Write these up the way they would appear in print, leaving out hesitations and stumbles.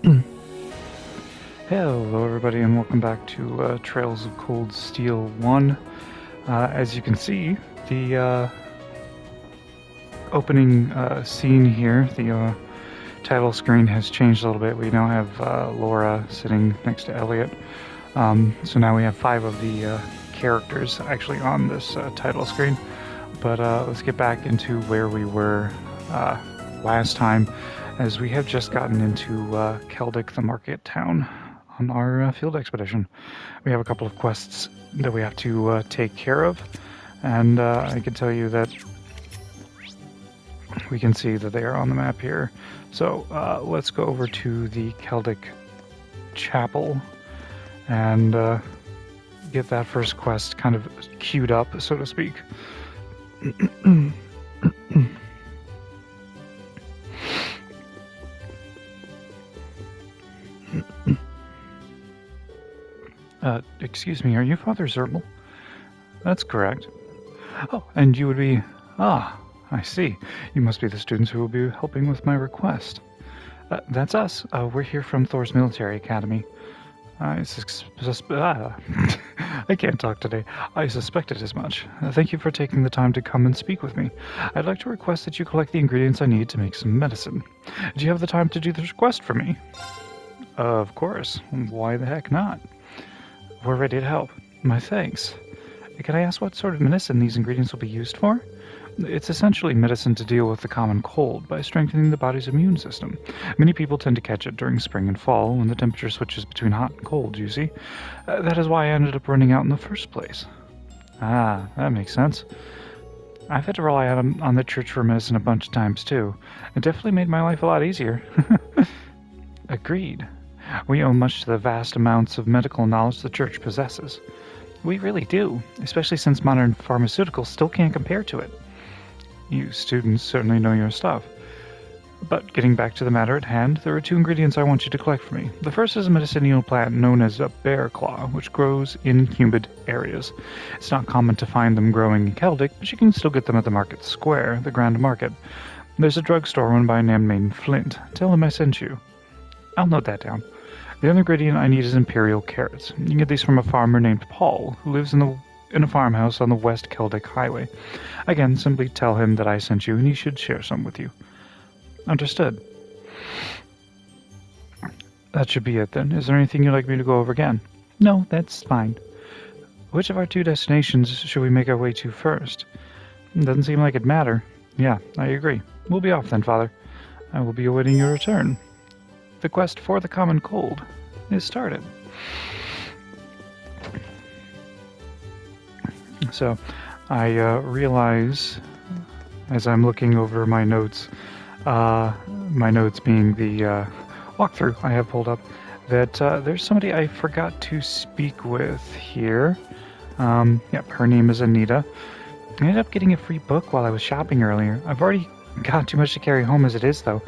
Hello everybody and welcome back to Trails of Cold Steel 1. As you can see, the opening scene here, the title screen has changed a little bit. We now have Laura sitting next to Elliot. So now we have 5 of the characters actually on this title screen. But let's get back into where we were last time, as we have just gotten into Keldic, the market town, on our field expedition. We have a couple of quests that we have to take care of, and I can tell you that we can see that they are on the map here. So let's go over to the Keldic Chapel and get that first quest kind of queued up, so to speak. Excuse me, are you Father Zerbal? That's correct. Oh, and you would be... Ah, I see. You must be the students who will be helping with my request. That's us. We're here from Thor's Military Academy. I can't talk today. I suspected as much. Thank you for taking the time to come and speak with me. I'd like to request that you collect the ingredients I need to make some medicine. Do you have the time to do this request for me? Of course. Why the heck not? We're ready to help. My thanks. Can I ask what sort of medicine these ingredients will be used for? It's essentially medicine to deal with the common cold by strengthening the body's immune system. Many people tend to catch it during spring and fall when the temperature switches between hot and cold, you see. That is why I ended up running out in the first place. Ah, that makes sense. I've had to rely on the church for medicine a bunch of times too. It definitely made my life a lot easier. Agreed. We owe much to the vast amounts of medical knowledge the church possesses. We really do, especially since modern pharmaceuticals still can't compare to it. You students certainly know your stuff. But getting back to the matter at hand, there are 2 ingredients I want you to collect for me. The first is a medicinal plant known as a bear claw, which grows in humid areas. It's not common to find them growing in Keldic, but you can still get them at the market square, the Grand Market. There's a drugstore run by a man named Flint. Tell him I sent you. I'll note that down. The other ingredient I need is imperial carrots. You can get these from a farmer named Paul, who lives in a farmhouse on the West Keldic Highway. Again, simply tell him that I sent you, and he should share some with you. Understood. That should be it then. Is there anything you'd like me to go over again? No, that's fine. Which of our 2 destinations should we make our way to first? Doesn't seem like it'd matter. Yeah, I agree. We'll be off then, Father. I will be awaiting your return. The quest for the common cold is started. So, I realize, as I'm looking over my notes being the walkthrough I have pulled up, that there's somebody I forgot to speak with here. Yep, her name is Anita. I ended up getting a free book while I was shopping earlier. I've already got too much to carry home as it is, though.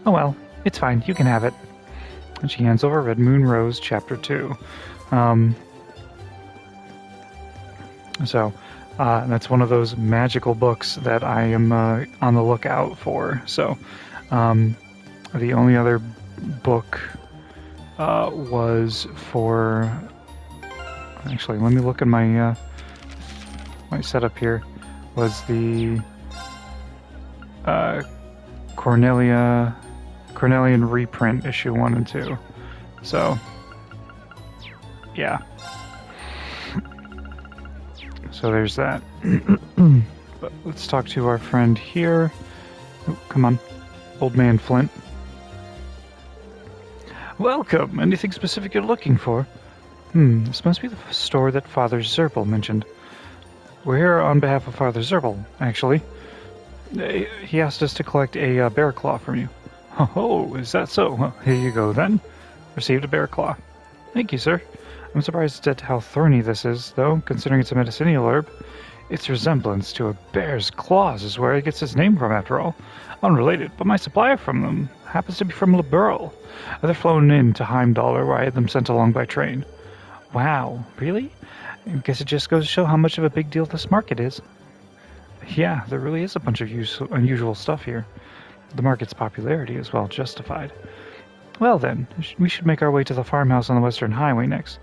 Oh well, it's fine. You can have it. And she hands over Red Moon Rose, Chapter 2. That's one of those magical books that I am on the lookout for. So, the only other book was for... Actually, let me look at my my setup here. Was the Cornelian reprint issue 1 and 2. So, yeah. So there's that. But let's talk to our friend here. Oh, come on, old man Flint. Welcome. Anything specific you're looking for? This must be the store that Father Zerbal mentioned. We're here on behalf of Father Zerbal, actually. He asked us to collect a bear claw from you. Oh, is that so? Well, here you go, then. Received a bear claw. Thank you, sir. I'm surprised at how thorny this is, though, considering it's a medicinal herb. Its resemblance to a bear's claws is where it gets its name from, after all. Unrelated, but my supply from them happens to be from Liberl. They're flown in to Heimdall, where I had them sent along by train. Wow, really? I guess it just goes to show how much of a big deal this market is. Yeah, there really is a bunch of unusual stuff here. The market's popularity is well justified. Well then, we should make our way to the farmhouse on the Western Highway next.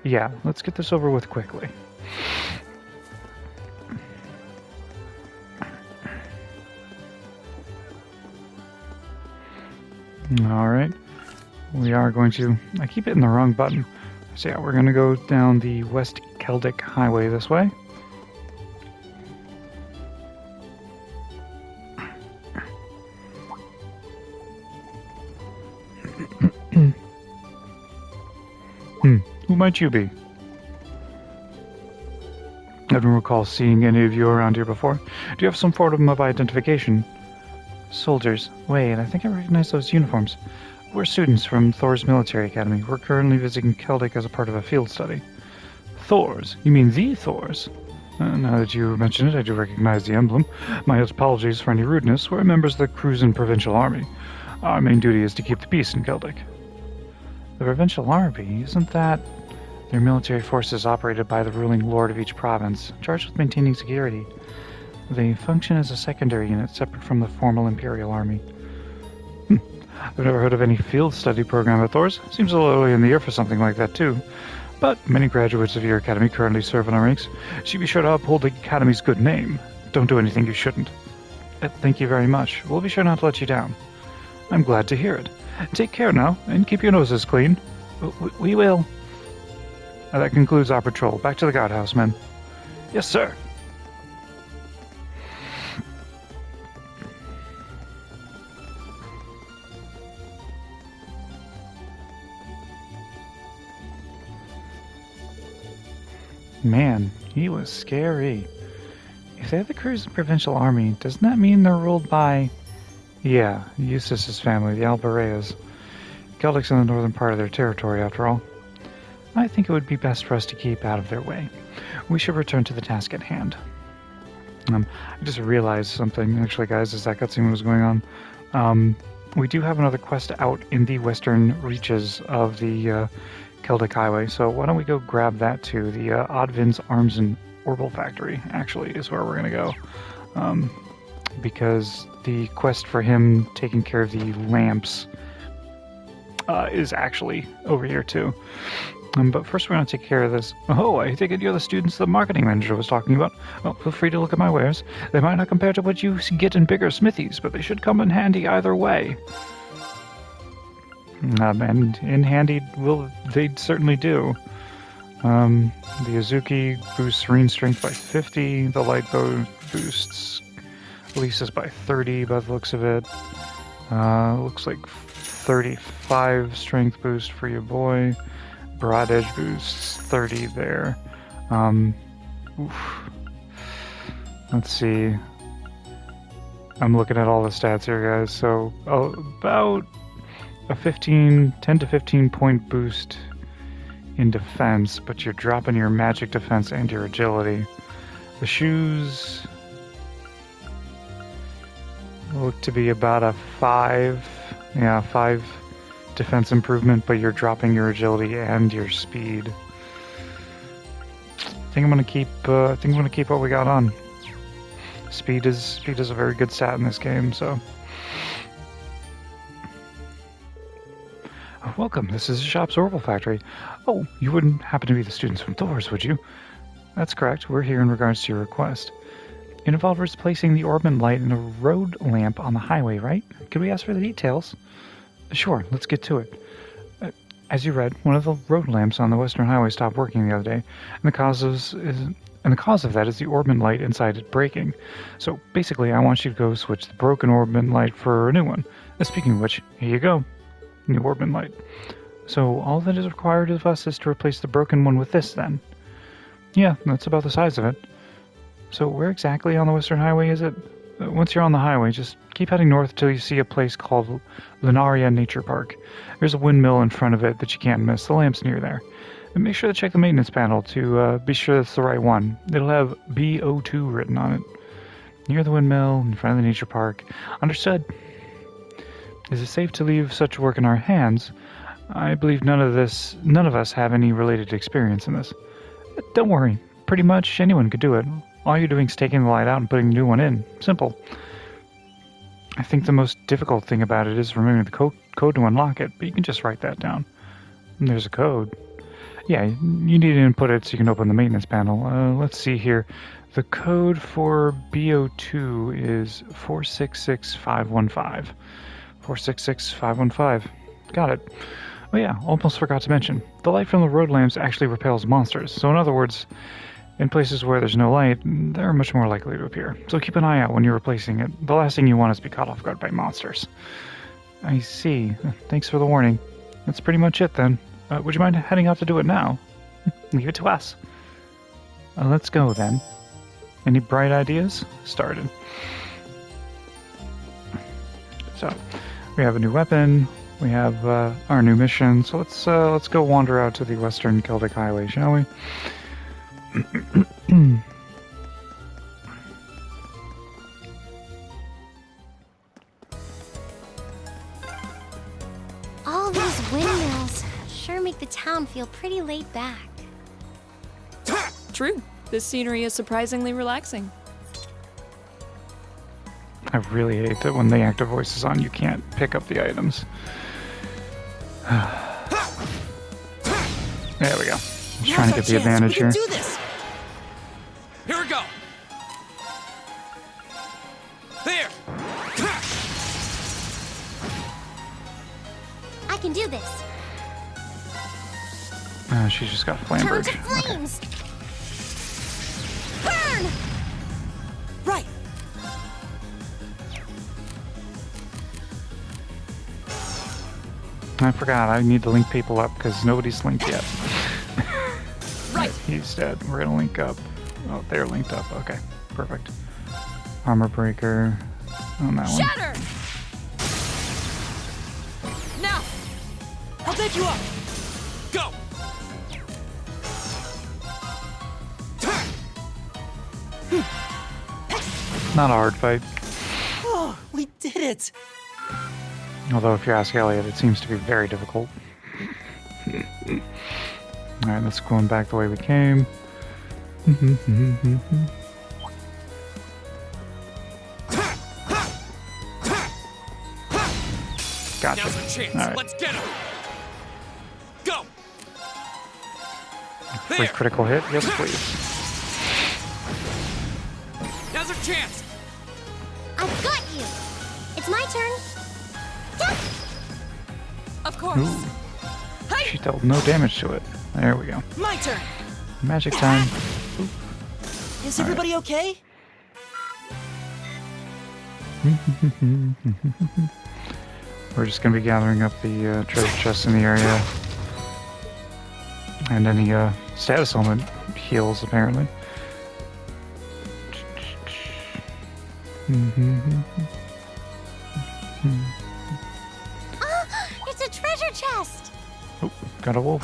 Yeah, let's get this over with quickly. Alright. We are going to... I keep hitting the wrong button. So yeah, we're going to go down the West Keldic Highway this way. Who might you be? I don't recall seeing any of you around here before. Do you have some form of identification? Soldiers. Wait, I think I recognize those uniforms. We're students from Thor's Military Academy. We're currently visiting Keldic as a part of a field study. Thor's? You mean the Thor's? Now that you mention it, I do recognize the emblem. My apologies for any rudeness. We're members of the Cruisin' Provincial Army. Our main duty is to keep the peace in Keldic. The Provincial Army? Isn't that... Their military forces operated by the ruling lord of each province, charged with maintaining security. They function as a secondary unit separate from the formal Imperial Army. I've never heard of any field study program at Thor's. Seems a little early in the year for something like that, too. But many graduates of your academy currently serve in our ranks. So be sure to uphold the academy's good name. Don't do anything you shouldn't. Thank you very much. We'll be sure not to let you down. I'm glad to hear it. Take care now, and keep your noses clean. We will. That concludes our patrol. Back to the guardhouse, men. Yes, sir. Man, he was scary. If they're the Cruisin' Provincial Army, doesn't that mean they're ruled by... Yeah, Eustace's family, the Albareas. Keldic's in the northern part of their territory, after all. I think it would be best for us to keep out of their way. We should return to the task at hand. I just realized something, actually, guys, as that cutscene was going on. We do have another quest out in the western reaches of the Keldic Highway, so why don't we go grab that too? The Oddvin's Arms and Orbital Factory, actually, is where we're going to go. Because the quest for him taking care of the lamps is actually over here too. But first we're going to take care of this. Oh, I take it you're the students the marketing manager was talking about. Well, feel free to look at my wares. They might not compare to what you get in bigger smithies, but they should come in handy either way. And in handy, they certainly do. The Azuki boosts Serene Strength by 50. The Light Bow boosts Lisa's by 30 by the looks of it. Looks like 35 Strength boost for your boy. Broad Edge boosts 30 there. Let's see. I'm looking at all the stats here, guys. So about a 10 to 15 point boost in defense, but you're dropping your magic defense and your agility. The shoes look to be about a 5 defense improvement, but you're dropping your agility and your speed. I think I'm gonna keep what we got on. Speed is a very good stat in this game, so. Welcome, this is the shop's Orbital Factory. Oh, you wouldn't happen to be the students from Thor's, would you? That's correct, we're here in regards to your request. It involved replacing the orbit light in a road lamp on the highway, right? Could we ask for the details? Sure, let's get to it. As you read, one of the road lamps on the Western Highway stopped working the other day, and the cause of that is the orbit light inside it breaking. So basically, I want you to go switch the broken orbit light for a new one. Speaking of which, here you go. New orbit light. So all that is required of us is to replace the broken one with this, then. Yeah, that's about the size of it. So where exactly on the Western Highway is it? Once you're on the highway, just keep heading north till you see a place called Lunaria Nature Park. There's a windmill in front of it that you can't miss. The lamp's near there. And make sure to check the maintenance panel to be sure it's the right one. It'll have BO2 written on it. Near the windmill, in front of the nature park. Understood. Is it safe to leave such work in our hands? I believe none of us have any related experience in this. Don't worry. Pretty much anyone could do it. All you're doing is taking the light out and putting the new one in. Simple. I think the most difficult thing about it is removing the code to unlock it, but you can just write that down. And there's a code. Yeah, you need to input it so you can open the maintenance panel. Let's see here. The code for BO2 is 466515. 466515. Got it. Oh yeah, almost forgot to mention. The light from the road lamps actually repels monsters. So in other words, in places where there's no light, they're much more likely to appear. So keep an eye out when you're replacing it. The last thing you want is to be caught off guard by monsters. I see. Thanks for the warning. That's pretty much it then. Would you mind heading out to do it now? Leave it to us. Let's go then. Any bright ideas? Started. So, we have a new weapon. We have our new mission. So let's go wander out to the Western Celtic Highway, shall we? All these windmills sure make the town feel pretty laid back. True. This scenery is surprisingly relaxing. I really hate that when the active voice is on, you can't pick up the items. There we go. Just trying to get the advantage here. We can do this. Here we go. There. I can do this. She's just got flame Turn bird. to flames. Burn! Right. I forgot, I need to link people up because nobody's linked yet. Right. He's dead. We're gonna link up. Oh, they're linked up. Okay, perfect. Armor breaker on that one. Shatter! Now. I'll pick you up. Go. Not a hard fight. Oh, we did it. Although if you ask Elliot, it seems to be very difficult. Alright, let's go back the way we came. Gotcha. Now's our chance. All right. Let's get him. Go. Free There. critical hit? Yes, please. Now's our chance. I've got you. It's my turn. Yep. Of course. Ooh. She dealt no damage to it. There we go. My turn. Magic time. Is everybody okay? We're just going to be gathering up the treasure chests in the area. And any status element heals, apparently. It's a treasure chest. Oh, got a wolf.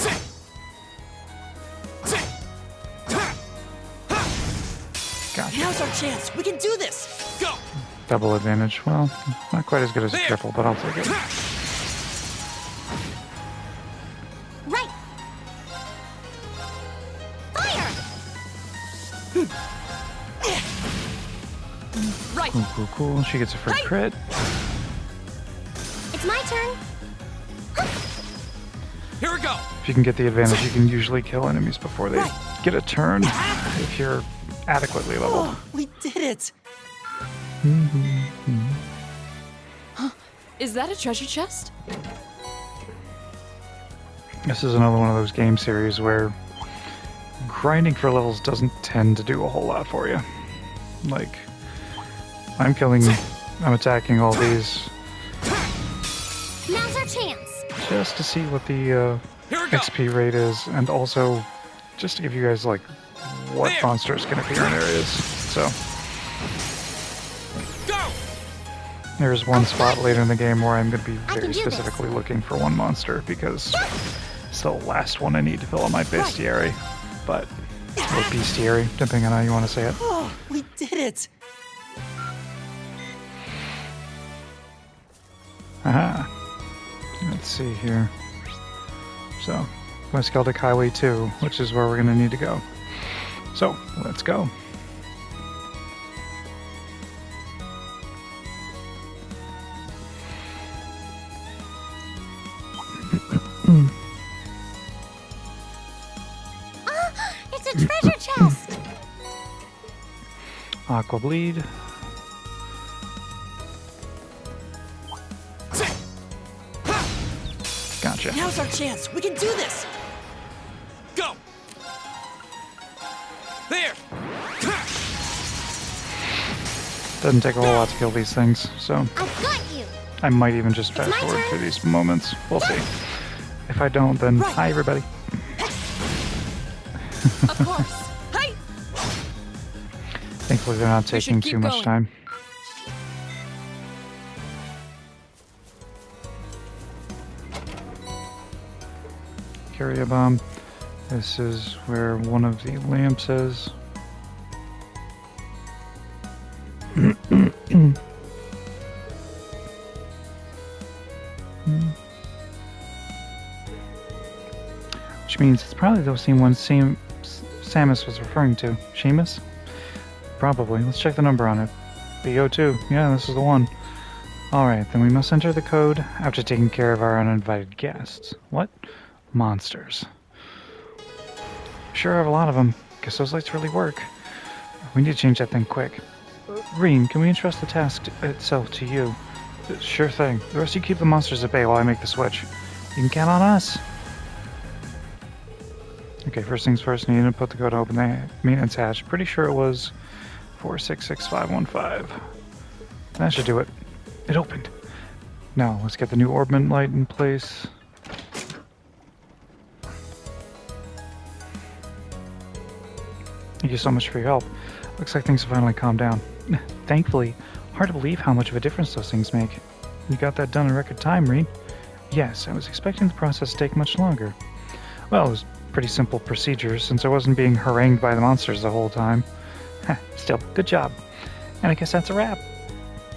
Gotcha. Now's our chance. We can do this. Go. Double advantage. Well, not quite as good as a There. triple, but I'll take it. Right. Fire. Right. Cool, cool, cool. She gets a free crit. It's my turn. Here we go. If you can get the advantage, you can usually kill enemies before they get a turn if you're adequately leveled. Oh, we did it. Is that a treasure chest? This is another one of those game series where grinding for levels doesn't tend to do a whole lot for you. Like, I'm attacking all these Now's our chance. just to see what the Here we go. XP rate is, and also just to give you guys, like, what There. monsters can appear in areas. So, Go. there's one spot later in the game where I'm going to be I can very do this. specifically looking for one monster, because it's the last one I need to fill up my bestiary. But, or bestiary, depending on how you want to say it. Oh, we did it. Aha. Let's see here. So, West Celtic Highway 2, which is where we're going to need to go. So, let's go. treasure chest! Aqua Bleed. Gotcha. Now's our chance. We can do this. Go. There. Doesn't take a whole lot to kill these things, so I've got you! I might even just fast my forward turn. through these moments. We'll see. If I don't, then Right. hi everybody. Of course. Hi! Thankfully they're not We should taking keep too much going. time. Carry a bomb. This is where one of the lamps is. Which means it's probably those same ones Samus was referring to. Seamus? Probably. Let's check the number on it. BO2. Yeah, this is the one. Alright, then we must enter the code after taking care of our uninvited guests. What? Monsters. Sure have a lot of them. Guess those lights really work. We need to change that thing quick. Reen, can we entrust the task itself to you? Sure thing. The rest of you keep the monsters at bay while I make the switch. You can count on us. Okay, first things first, need to put the code to open the maintenance hatch. Pretty sure it was 466515. That should do it. It opened. Now, let's get the new orbment light in place. Thank you so much for your help. Looks like things have finally calmed down. Thankfully, hard to believe how much of a difference those things make. You got that done in record time, Reen. Yes, I was expecting the process to take much longer. Well, it was pretty simple procedure since I wasn't being harangued by the monsters the whole time. Still, good job. And I guess that's a wrap.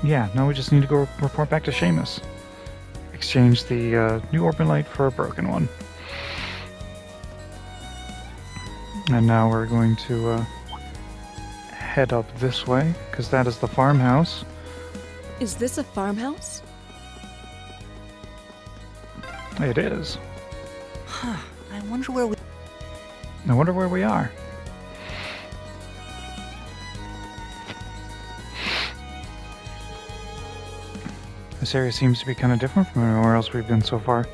Yeah, now we just need to go report back to Seamus. Exchange the new orbit light for a broken one. And now we're going to head up this way, because that is the farmhouse. Is this a farmhouse? It is. I wonder where we... I wonder where we are. This area seems to be kind of different from anywhere else we've been so far.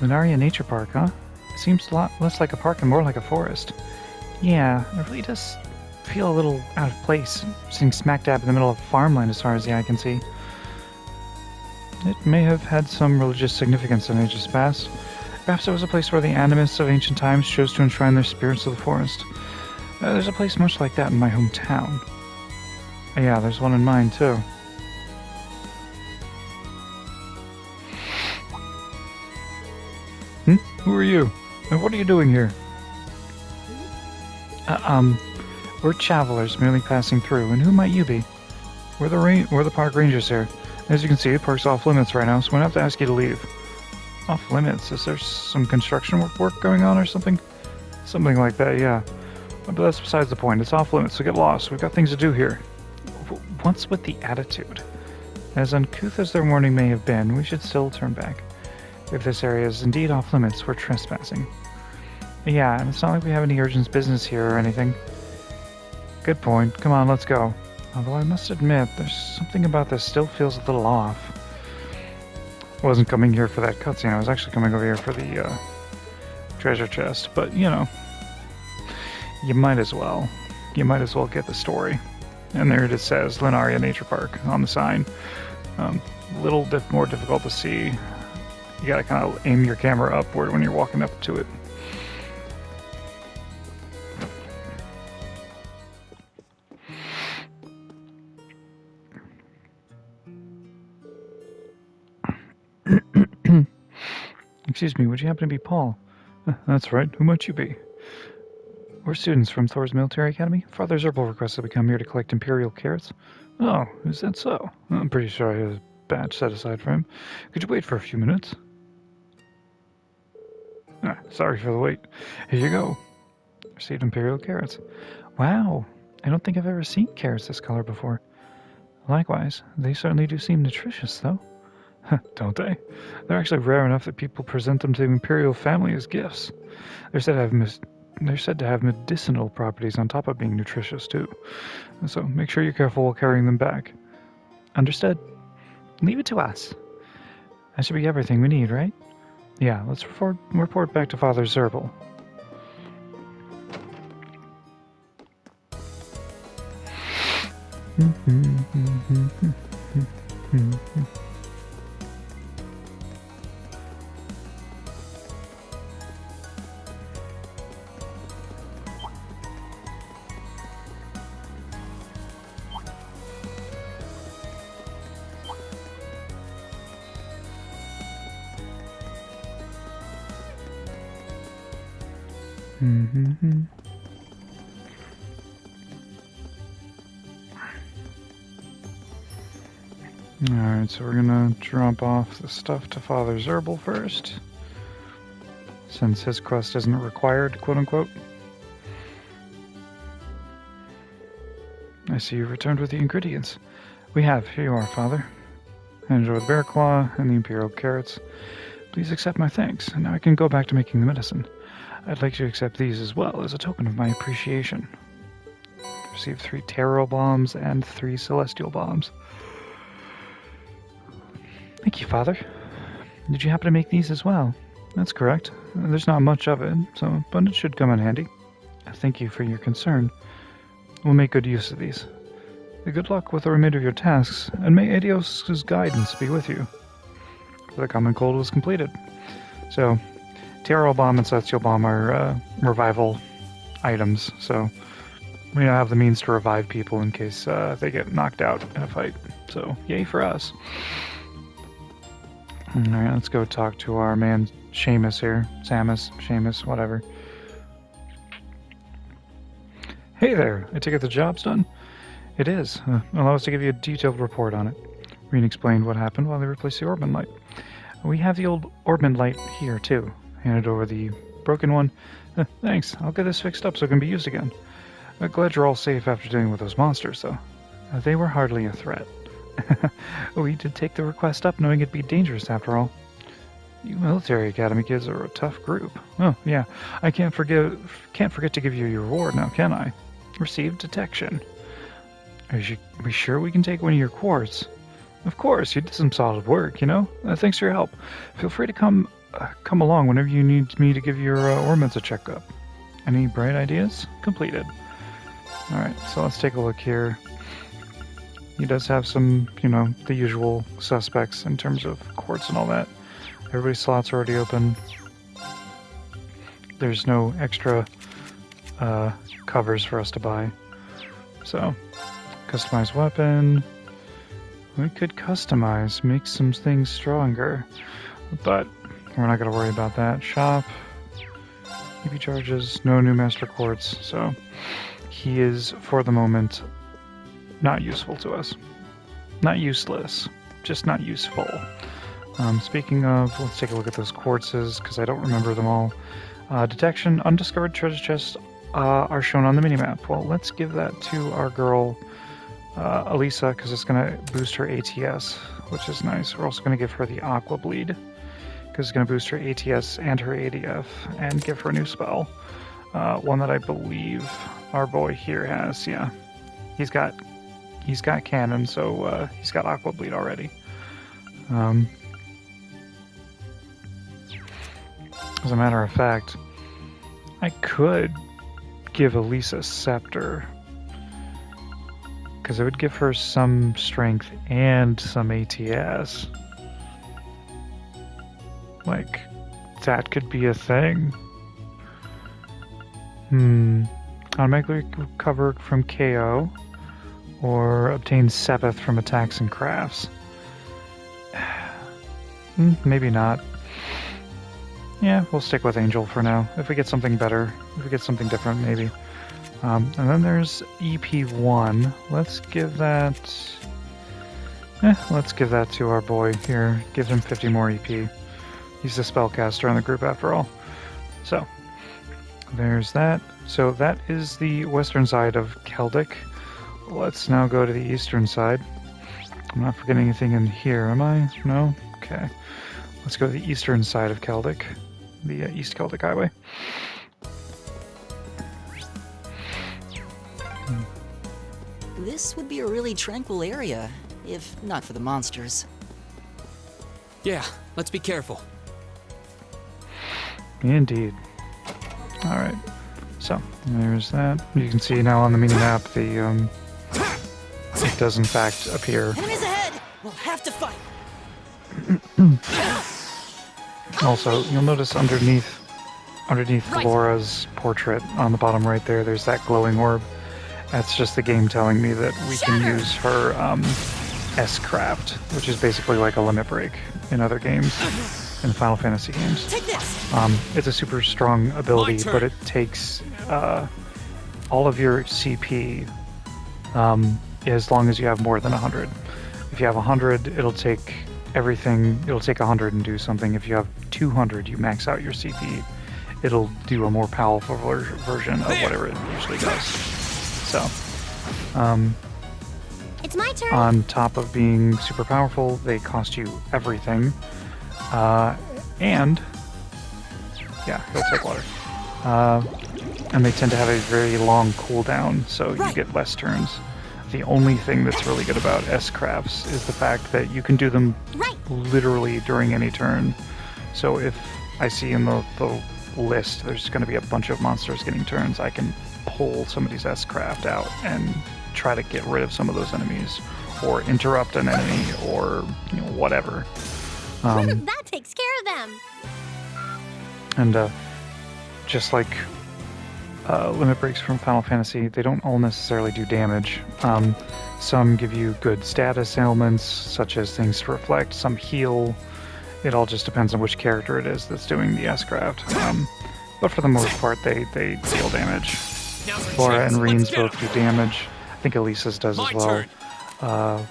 Lunaria Nature Park, huh? It seems a lot less like a park and more like a forest. Yeah, it really does feel a little out of place, sitting smack dab in the middle of farmland as far as the eye can see. It may have had some religious significance in ages past. Perhaps it was a place where the animists of ancient times chose to enshrine their spirits of the forest. There's a place much like that in my hometown. Yeah, there's one in mine, too. Who are you? And what are you doing here? We're travelers merely passing through, and who might you be? We're the park rangers here. As you can see, the park's off limits right now, so we're gonna have to ask you to leave. Off limits? Is there some construction work going on or something? Something like that, yeah. But that's besides the point. It's off limits, so get lost. We've got things to do here. What's with the attitude? As uncouth as their warning may have been, we should still turn back. If this area is indeed off limits, we're trespassing. Yeah, and it's not like we have any urgent business here or anything. Good point. Come on, let's go. Although I must admit, there's something about this still feels a little off. I wasn't coming here for that cutscene. I was actually coming over here for the treasure chest. But, you know, you might as well. You might as well get the story. And there it says, Lunaria Nature Park on the sign. A little more difficult to see. You gotta kind of aim your camera upward when you're walking up to it. Excuse me, would you happen to be Paul? That's right, who might you be? We're students from Thor's Military Academy. Father Zerbil requested we come here to collect Imperial carrots. Oh, is that so? I'm pretty sure I have a badge set aside for him. Could you wait for a few minutes? Sorry for the wait. Here you go. Received Imperial carrots. Wow, I don't think I've ever seen carrots this color before. Likewise, they certainly do seem nutritious, though. Don't they? They're actually rare enough that people present them to the Imperial family as gifts. They're said to have they're said to have medicinal properties on top of being nutritious, too. So make sure you're careful while carrying them back. Understood? Leave it to us. That should be everything we need, right? Yeah, let's report back to Father Zerbal. Alright, so we're gonna drop off the stuff to Father Zerbal first, since his quest isn't required, quote-unquote. I see you've returned with the ingredients. We have. Here you are, Father. Enjoy the bear claw and the imperial carrots. Please accept my thanks, and now I can go back to making the medicine. I'd like to accept these as well, as a token of my appreciation. Received 3 Taro bombs and 3 Celestial bombs. Thank you, Father. Did you happen to make these as well? That's correct. There's not much of it, but it should come in handy. Thank you for your concern. We'll make good use of these. Good luck with the remainder of your tasks, and may Adios' guidance be with you. The common cold was completed. So, Taro Bomb and Celestial Bomb are revival items, so we now have the means to revive people in case they get knocked out in a fight. So, yay for us. Alright, let's go talk to our man Seamus here. Seamus, whatever. Hey there, I take it the job's done? It is. Allow us to give you a detailed report on it. Reen explained what happened while they replaced the Orbman light. We have the old Orbman light here, too. Handed over the broken one. Thanks, I'll get this fixed up so it can be used again. Glad you're all safe after dealing with those monsters, though. They were hardly a threat. We did take the request up knowing it'd be dangerous after all. You military academy kids are a tough group. Oh, yeah. I can't forget to give you your reward now, can I? Received detection. Are we sure we can take one of your quartz? Of course, you did some solid work, you know? Thanks for your help. Feel free to come along whenever you need me to give your ornaments a checkup. Any bright ideas? Completed. Alright, so let's take a look here. He does have some, the usual suspects in terms of quartz and all that. Everybody's slots are already open. There's no extra covers for us to buy. So, customize weapon. We could customize, make some things stronger. But we're not going to worry about that. Shop. EP charges. No new master quartz. So, he is, for the moment, not useful to us. Not useless. Just not useful. Speaking of, let's take a look at those quartzes, because I don't remember them all. Detection, undiscovered treasure chests are shown on the minimap. Well, let's give that to our girl, Elisa, because it's going to boost her ATS, which is nice. We're also going to give her the Aqua Bleed, because it's going to boost her ATS and her ADF, and give her a new spell. One that I believe our boy here has, yeah. He's got cannon, so he's got Aqua Bleed already. As a matter of fact, I could give Elisa Scepter, because it would give her some strength and some ATS. Like, that could be a thing. Automatically recover from KO, or obtain Sepith from attacks and crafts. Maybe not. Yeah, we'll stick with Angel for now. If we get something better, if we get something different, maybe. And then there's EP1. Let's give that to our boy here. Give him 50 more EP. He's the spellcaster in the group after all. So, there's that. So that is the western side of Keldic. Let's now go to the eastern side. I'm not forgetting anything in here, am I? No? Okay. Let's go to the eastern side of Keldic. The East Celtic Highway. This would be a really tranquil area, if not for the monsters. Yeah, let's be careful. Indeed. Alright. So, there's that. You can see now on the mini-map the, it does in fact appear. Enemies ahead! We'll have to fight! Also, you'll notice underneath Right. Laura's portrait on the bottom right there's that glowing orb. That's just the game telling me that we can Shatter! use her S-Craft, which is basically like a limit break in other games, in Final Fantasy games. Take this! It's a super strong ability, turn. but it takes all of your CP as long as you have more than 100. If you have 100, it'll take everything, it'll take 100 and do something. If you have 200, you max out your CP. It'll do a more powerful version of whatever it usually does. So, It's my turn. on top of being super powerful, they cost you everything. And, yeah, he'll take water. And they tend to have a very long cooldown, so you get less turns. The only thing that's really good about S-Crafts is the fact that you can do them Right. literally during any turn. So if I see in the list there's going to be a bunch of monsters getting turns, I can pull somebody's S-Craft out and try to get rid of some of those enemies, or interrupt an enemy, or whatever. That takes care of them. And just like limit breaks from Final Fantasy, they don't all necessarily do damage. Some give you good status ailments, such as things to reflect, some heal. It all just depends on which character it is that's doing the S-Craft. But for the most part, they deal damage. Now's our Laura chance. and Let's Reen's get both 'em. do damage. I think Elisa's does My as well. turn.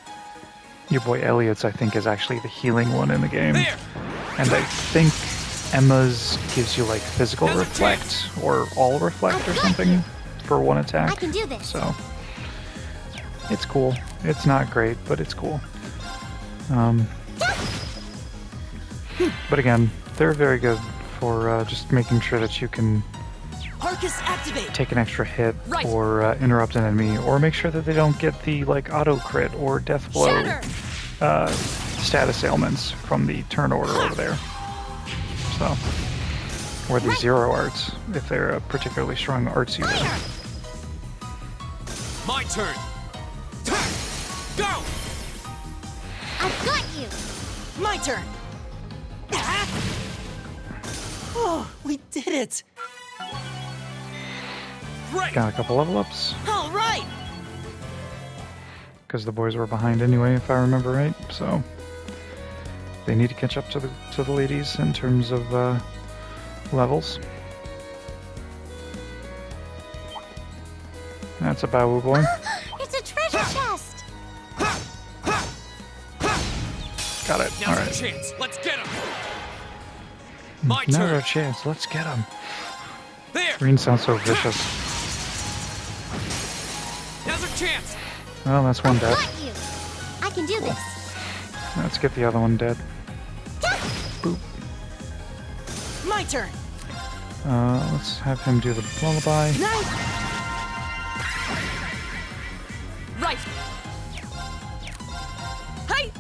Your boy Elliot's, I think, is actually the healing one in the game. There! And I think Emma's gives you like physical Now's our reflect or all reflect or I've got something you. for one I attack. can do this. So it's cool. It's not great, but it's cool. But again, they're very good for just making sure that you can Arcus activate! take an extra hit Right. or interrupt an enemy, or make sure that they don't get the like auto crit or death blow Shatter! status ailments from the turn order over there. So, or the zero arts if they're a particularly strong arts user. My turn. Go! I've got you. My turn! Ah! Oh, we did it! Great! Got a couple level ups All right! because the boys were behind anyway, if I remember right. So they need to catch up to the ladies in terms of levels. That's a Bawu boy. It's a treasure chest. Got it. All Now's our right. chance. Let's get him. My Now's turn. our chance. Let's get him. There. Green sounds so vicious. Now's our chance. Well, that's one I've dead. got you. I can do this. Let's get the other one dead. Boop. My turn! Let's have him do the lullaby. Knife! Right! Hey!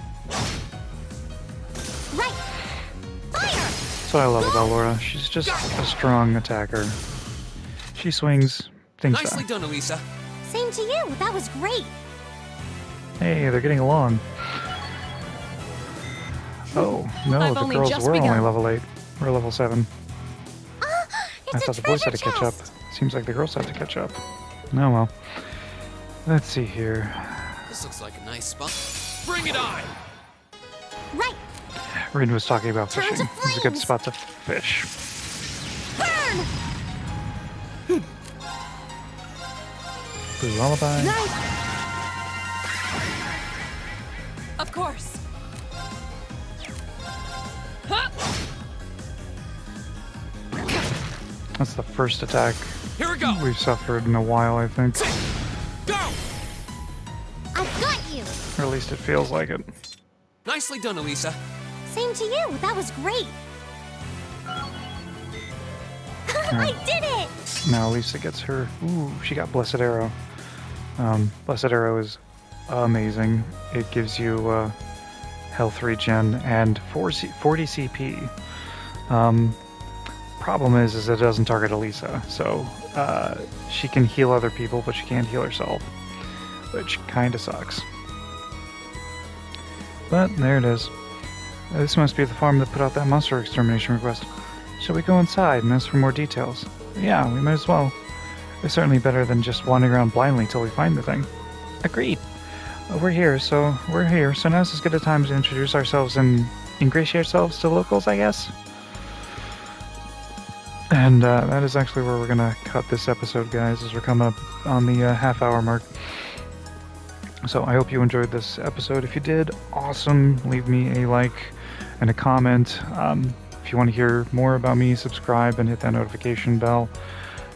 Right. Fire. That's what I love about Laura. She's just a strong attacker. She swings, things Nicely die. done, Elisa. Same to you. That was great. Hey, they're getting along. Oh, no, I've the only girls just were only begun. level 8. Or level 7. It's I a thought the boys had to treasure catch up. chest. Seems like the girls had to catch up. Oh well. Let's see here. This looks like a nice spot. Bring it on. Right. Reed was talking about Turn to fishing. It's a good flames. spot to fish. Burn. Blue lullaby. Knife! Of course! Huh? That's the first attack Here we go. we've suffered in a while, I think. Go. I've got you. Or at least it feels like it. Nicely done, Elisa. Same to you. That was great. I did it. Now Lisa gets her. Ooh, she got Blessed Arrow. Blessed Arrow is amazing. It gives you health regen and 40 CP. Problem is it doesn't target Elisa, so she can heal other people, but she can't heal herself, which kind of sucks. But there it is. This must be the farm that put out that monster extermination request. Shall we go inside and ask for more details? Yeah, we might as well. It's certainly better than just wandering around blindly till we find the thing. Agreed. We're here, so now's as good a time to introduce ourselves and ingratiate ourselves to the locals, I guess. And that is actually where we're gonna cut this episode, guys, as we're coming up on the half-hour mark. So I hope you enjoyed this episode. If you did, awesome. Leave me a like and a comment. If you want to hear more about me, subscribe and hit that notification bell.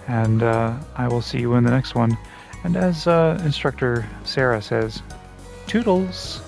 And I will see you in the next one. And as Instructor Sarah says, toodles!